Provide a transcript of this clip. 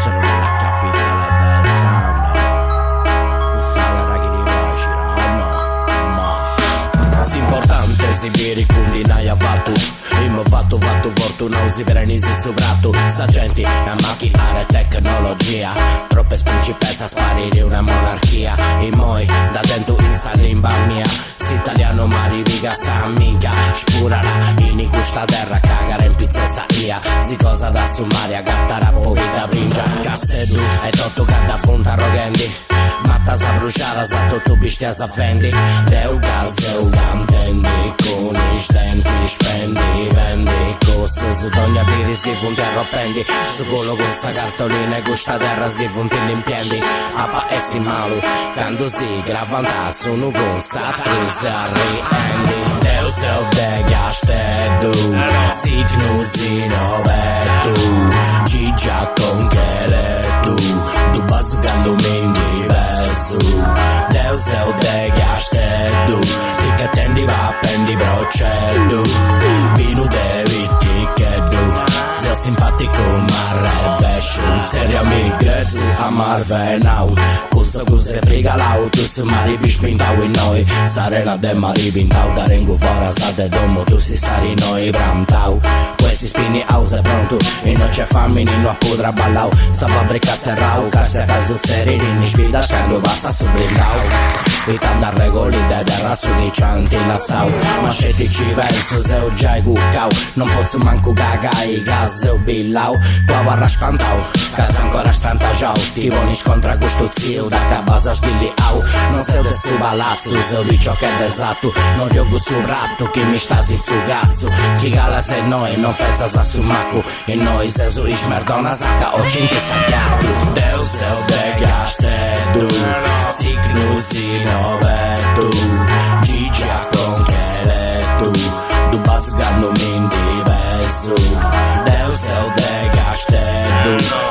sono nella capitale del sandalo, custa terra che ripace, ma si importante si biri con dinai fattu, fattu fortunau si prenisi prattu, genti, ammacchiara, tecnologia, troppa principessas, pariri una monarchia, immoi da tentu in sa limba mia, si italiano mariviga sa minca, spurara in custa terra, cagara mpizz'e, si gosada summaria, agattara, pobidda, Casteddu e tutto cada punta rogendi, matta sa bruciara, sa tutto bistia sa fendi, deu gas, deu gantendi, con i denti spendi, vendi, costo su dogna biri si funti arroppendi, su quello con sa cartolina e custa terra si funti l'impiedi, apa e si malu, quando si gravanta sono con sa truse arriendi, deu seu de Casteddu, si knusi no vettu, gigia conch'e tu basu quando mi diverso, deu seu de Casteddu, ti che tendi va pendi proceddu, vino devi ticcheddu, sei simpatico ma rebescio, serio mi grezzu a marvenau, custa cose frega l'autus, mari bispintau in noi, sarena de mari bintau, da rengu fora sta de domo, tu si stari noi brantau, questi spini house è pronto, e non c'è famine, non potrà ballau, sa fabbrica serrau, casta casozzeri, rinni spida, scando basta su blindau, vitanda regoli de terra su di cianti lassau, ma sceti ci penso se ho già cuccau, non posso manco cagai, gas o billau, tua barra spantau, casa ancora strantajau, ti voni scontra questo zio, da cabasa schilli au, non sei del suo palazzo, se di ciò che è esatto, non riogo su prattu, chi mi stasi su cazzo, si cala se noi non fezza sa su macco, e noi se su ismerdona sacca o cinque sappiattu, deus deu de Casteddu, si knusi no vettu, gigia conch'e tu basu quando mi diverso, deus deu de Casteddu,